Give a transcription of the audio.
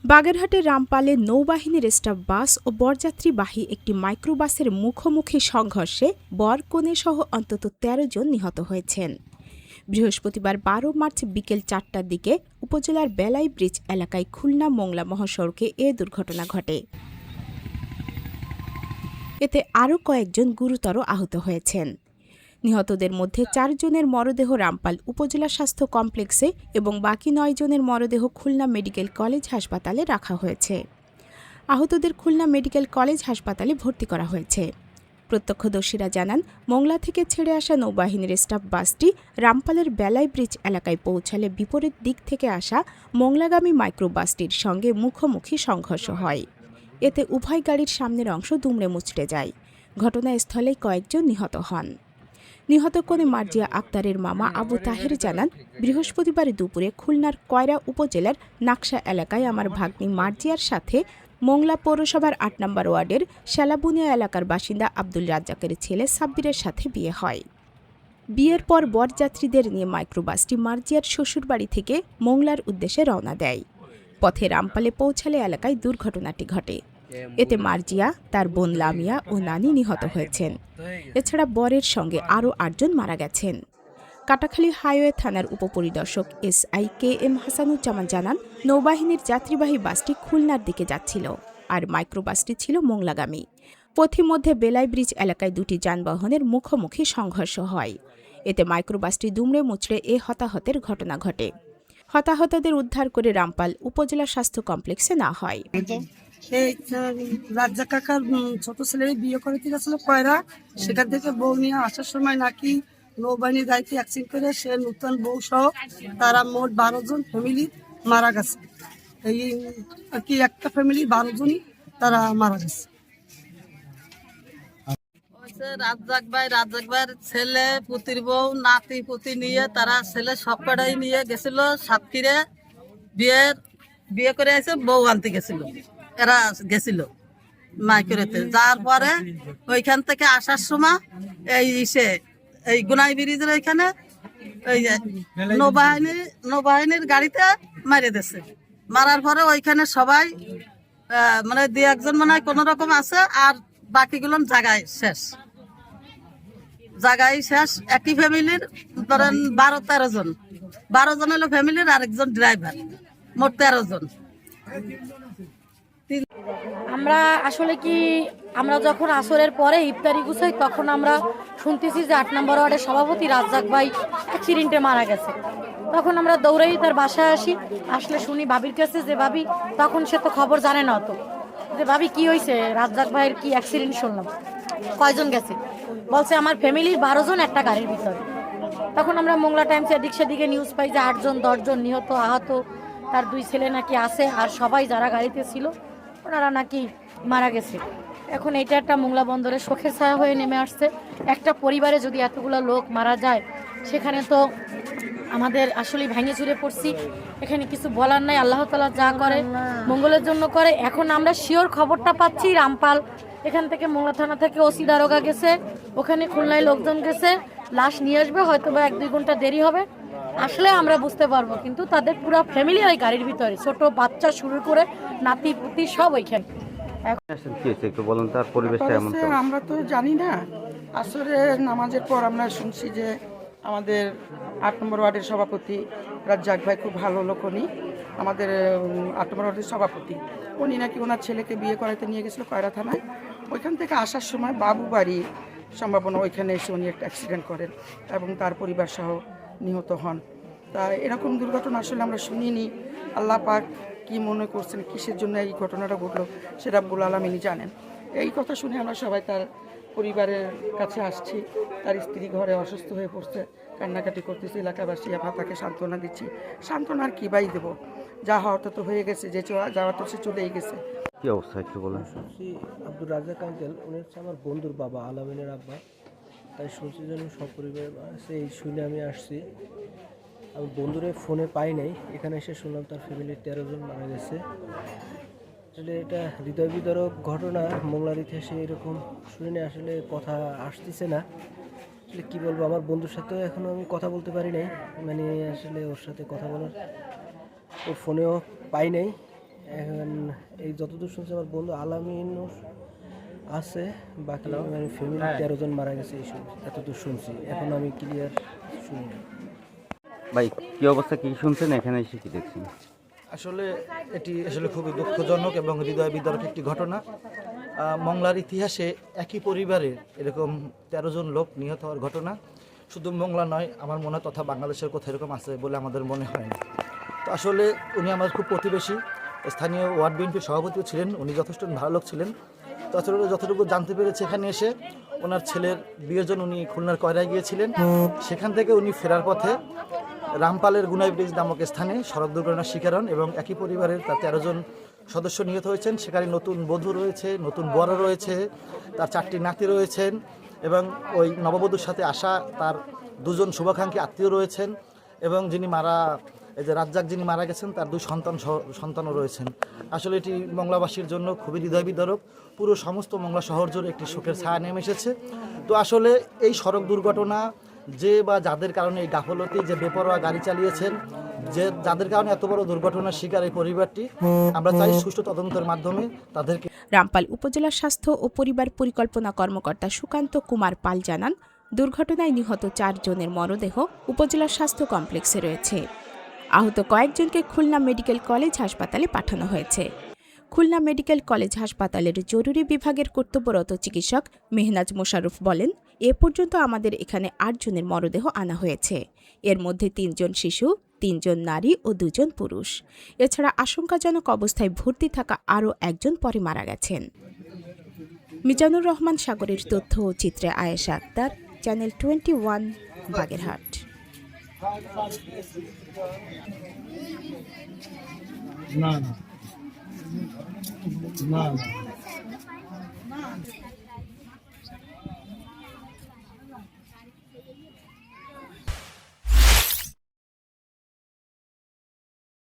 বাগেরহাটের রামপালে নৌবাহিনীর স্টাফ বাস ও বরযাত্রীবাহী একটি মাইক্রোবাসের মুখোমুখি সংঘর্ষে বর কনে সহ অন্তত ১৩ জন নিহত হয়েছেন। বৃহস্পতিবার ১২ মার্চ বিকেল ৪টার দিকে উপজেলার বেলাই ব্রিজ এলাকায় খুলনা মোংলা মহাসড়কে এ দুর্ঘটনা ঘটে। এতে আরও কয়েকজন গুরুতর আহত হয়েছেন। নিহতদের মধ্যে ৪ জনের মরদেহ রামপাল উপজেলা স্বাস্থ্য কমপ্লেক্সে এবং বাকি ৯ জনের মরদেহ খুলনা মেডিকেল কলেজ হাসপাতালে রাখা হয়েছে। আহতদের খুলনা মেডিকেল কলেজ হাসপাতালে ভর্তি করা হয়েছে। প্রত্যক্ষদর্শীরা জানান, মোংলা থেকে ছেড়ে আসা নৌবাহিনীর স্টাফ বাসটি রামপালের বেলাই ব্রিজ এলাকায় পৌঁছালে বিপরীত দিক থেকে আসা মোংলাগামী মাইক্রোবাসটির সঙ্গে মুখোমুখি সংঘর্ষ হয়। এতে উভয় গাড়ির সামনের অংশ দুমড়ে মুচড়ে যায়। ঘটনাস্থলে কয়েকজন নিহত হন। নিহত কনে মার্জিয়া আক্তারের মামা আবু তাহের জানান, বৃহস্পতিবার দুপুরে খুলনার কয়রা উপজেলার নাকশা এলাকায় আমার ভাগ্নি মার্জিয়ার সাথে মোংলা পৌরসভার ৮ নম্বর ওয়ার্ডের শ্যালাবুনিয়া এলাকার বাসিন্দা আব্দুল রাজ্জাকের ছেলে সাব্বিরের সাথে বিয়ে হয়। বিয়ের পর বরযাত্রীদের নিয়ে মাইক্রোবাসটি মার্জিয়ার শ্বশুরবাড়ি থেকে মোংলার উদ্দেশ্যে রওনা দেয়। পথে রামপালে পৌঁছালে এলাকায় দুর্ঘটনাটি ঘটে। এতে মার্জিয়া, তার বোন লামিয়া ও নানি নিহত হয়েছেন। এছাড়া বরের সঙ্গে আরও ৮ জন মারা গেছেন। কাটাখালী হাইওয়ে থানার উপপরিদর্শক SI KM হাসানুজ্জামান জানান, নৌবাহিনীর যাত্রীবাহী বাসটি খুলনার দিকে যাচ্ছিল আর মাইক্রোবাসটি ছিল মোংলাগামী। পথিমধ্যে বেলাই ব্রিজ এলাকায় দুটি যানবাহনের মুখোমুখি সংঘর্ষ হয়। এতে মাইক্রোবাসটি দুমড়ে মুচড়ে এ হতাহতের ঘটনা ঘটে। হতাহতদের উদ্ধার করে রামপাল উপজেলা স্বাস্থ্য কমপ্লেক্সে নেওয়া হয়। এই রাজ্জাক কাকার ছোট ছেলের বিয়ে করে গেছিল কয়রা, সেখান থেকে বউ নিয়ে আসার সময় নাকি নৌবাহিনীর গাড়িতে অ্যাক্সিডেন্ট করে সে নতুন বউ সহ তারা মোট ১২ জন ফ্যামিলি মারা গেছে। এই আর কি একটা ফ্যামিলি ১২ জনই তারা মারা গেছে। রাজ্জাক ভাইয়ের ছেলে, পুতির বউ, নাতি পুতি নিয়ে তারা ছেলে সবকটাই নিয়ে গেছিল সাতক্ষীরে, বিয়ে করে এসে বউ আনতে গেছিল। এরা গেছিল মাইকেরেতে, যার পরে ওইখান থেকে আসার সময় এই গুনাই ব্রিজের ওইখানে ওই নৌবাহিনীর গাড়িতে মারিয়ে দিয়েছে। মারার পরে ওইখানে সবাই মানে ২-১ জন মনে হয় কোনো রকম আছে, আর বাকিগুলো জায়গায় শেষ। একই ফ্যামিলির ধরেন ১২-১৩ জন, ১২ জন হলো ফ্যামিলির, আরেকজন ড্রাইভার, মোট ১৩ জন। আমরা যখন আসরের পরে ইফতারি গুছাই তখন আমরা শুনতেছি যে ৮ নম্বর ওয়ার্ডের সভাপতি রাজ্জাক ভাই অ্যাক্সিডেন্টে মারা গেছে। তখন আমরা দৌড়াই তার বাসায় আসলে শুনি ভাবির কাছে যে ভাবি, তখন সে তো খবর জানে না অত, যে ভাবি কি হয়েছে, রাজ্জাক ভাইয়ের কি অ্যাক্সিডেন্ট শুনলাম, কয়জন গেছে? বলছে আমার ফ্যামিলির ১২ জন একটা গাড়ির ভিতরে। তখন আমরা মোংলা টাইমস এদিক সেদিকে নিউজ পাই যে ৮ জন ১০ জন নিহত, আহত তার ২ ছেলে নাকি আছে, আর সবাই যারা গাড়িতে ছিল ওনারা নাকি মারা গেছে। এখন এটা একটা মোংলা বন্দরে শোকের ছায়া হয়ে নেমে আসছে। একটা পরিবারে যদি এতগুলো লোক মারা যায়, সেখানে তো আমাদের আসলে ভেঙে চুরে পড়ছি। এখানে কিছু বলার নাই, আল্লাহ তাআলা যা করে মঙ্গলের জন্য করে। এখন আমরা শিওর খবরটা পাচ্ছি রামপাল এখান থেকে মোংলা থানা থেকে ওসি দারোগা গেছে, ওখানে খুলনায় লোকজন গেছে, লাশ নিয়ে আসবে, হয়তো বা ১-২ ঘন্টা দেরি হবে, আসলে আমরা বুঝতে পারবো। কিন্তু তাদের পুরো ফ্যামিলি ওই গাড়ির ভিতরে, ছোট বাচ্চা শুরু করে নাতি পুতি সব ওইখানে। আমরা তো জানি না, আসরে নামাজের পর আমরা শুনছি যে আমাদের ৮ নম্বর ওয়ার্ডের সভাপতি রাজ্জাক ভাই, খুব ভালো লোক উনি, আমাদের ৮ নম্বর ওয়ার্ডের সভাপতি, উনি নাকি ওনার ছেলেকে বিয়ে করাইতে নিয়ে গেছিল কয়রা থানায়। ওইখান থেকে আসার সময় বাবু বাড়ি সম্ভাবনা ওইখানে এসে উনি একটা অ্যাক্সিডেন্ট করেন এবং তার পরিবার সহ নিহত হন। তা এরকম দুর্ঘটনা আসলে আমরা শুনিনি। আল্লাহ পাক কি মনে করছেন, কিসের জন্য এই ঘটনাটা ঘটলো, সেটা রব্বুল আলামিনই জানেন। এই কথা শুনে আমরা সবাই তার পরিবারের কাছে আসছি। তার স্ত্রী ঘরে অসুস্থ হয়ে পড়ছে, কান্নাকাটি করতেছি, এলাকাবাসী আবার তাকে সান্ত্বনা দিচ্ছি। সান্ত্বনা আর কী বাই দেবো, যা হওয়ার তো হয়ে গেছে, যে যাওয়ার তো সে চলেই গেছে। কি অবস্থা একটু বলেন। আব্দুর রাজ্জাক আঙ্কেল, উনি হচ্ছে আমার বন্ধুর বাবা, আলামিনের আব্বা। তাই শুনছি যেন সপরিবার সেই শুনে আমি আসছি। আমি বন্ধুরে ফোনে পাই নাই, এখানে এসে শুনলাম তার ফ্যামিলির ১৩ জন মারা গেছে। আসলে এটা হৃদয় বিদারক ঘটনা, মোংলার ইতিহাসে এরকম শুনে আসলে কথা আসতেছে না। আসলে কী বলবো, আমার বন্ধুর সাথেও এখনও আমি কথা বলতে পারি নাই, মানে আসলে ওর সাথে কথা বলার ওর ফোনেও পাই নাই। এখন এই যতদূর শুনছি আমার বন্ধু আলামিন আছে, বাকি মানে ফ্যামিলি 13 জন মারা গেছে এতদূর শুনছি। এখন আমি ক্লিয়ার শুনি না। ভাই কি অবস্থা, কি শুনছেন, এখানে এসে কি দেখছেন? আসলে এটি আসলে খুবই দুঃখজনক এবং হৃদয় বিদারক একটি ঘটনা। মংলার ইতিহাসে একই পরিবারের এরকম 13 জন লোক নিহত হওয়ার ঘটনা শুধু মংলা নয়, আমার মনে হয় তথা বাংলাদেশের কোথাও এরকম আছে বলে আমাদের মনে হয় না। তো আসলে উনি আমার খুব প্রতিবেশী, স্থানীয় ওয়ার্ড বিএনপির সভাপতিও ছিলেন, উনি যথেষ্ট ভালো লোক ছিলেন। তো আসলে যতটুকু জানতে পেরেছি এখানে এসে ওনার ছেলের বিয়ের জন্য উনি খুলনার কয়রায় গিয়েছিলেন। সেখান থেকে উনি ফেরার পথে রামপালের গুনাই ব্রিজ নামক স্থানে সড়ক দুর্ঘটনার শিকার হন এবং একই পরিবারের তার 13 জন সদস্য নিহত হয়েছেন। সেখানে নতুন বধূ রয়েছে, নতুন বর রয়েছে, তার 4টি নাতি রয়েছেন এবং ওই নববধূর সাথে আসা তার 2 জন শুভাকাঙ্ক্ষী আত্মীয় রয়েছেন এবং এই যে রাজ্জাক যিনি মারা গেছেন তার 2 সন্তানও রয়েছেন। আসলে এটি মংলাবাসীর জন্য খুবই হৃদয় বিদারক, পুরো সমস্ত মংলা শহর জুড়ে একটি শোকের ছায়া নেমে এসেছে। তো আসলে এই সড়ক দুর্ঘটনা যে বা যাদের কারণে এই গাফলতি, যে বেপরোয়া গাড়ি চালিয়েছেন, যাদের কারণে এত বড় দুর্ঘটনার শিকার এই পরিবারটি, আমরা চাই সুষ্ঠু তদন্তের মাধ্যমে তাদেরকে। রামপাল উপজেলা স্বাস্থ্য ও পরিবার পরিকল্পনা কর্মকর্তা সুকান্ত কুমার পাল জানান, দুর্ঘটনায় নিহত 4 জনের মরদেহ উপজেলা স্বাস্থ্য কমপ্লেক্সে রয়েছে। আহত কয়েকজনকে খুলনা মেডিকেল কলেজ হাসপাতালে পাঠানো হয়েছে। খুলনা মেডিকেল কলেজ হাসপাতালের জরুরি বিভাগের কর্তব্যরত চিকিৎসক মেহনাজ মোশাররফ বলেন, এ পর্যন্ত আমাদের এখানে 8 জনের মরদেহ আনা হয়েছে। এর মধ্যে 3 জন শিশু, 3 জন নারী ও 2 জন পুরুষ। এছাড়া আশঙ্কাজনক অবস্থায় ভর্তি থাকা আরও 1 জন পরে মারা গেছেন। মিজানুর রহমান সাগরের তথ্য ও চিত্রে আয়েশা আক্তার, চ্যানেল 21, বাগেরহাট। না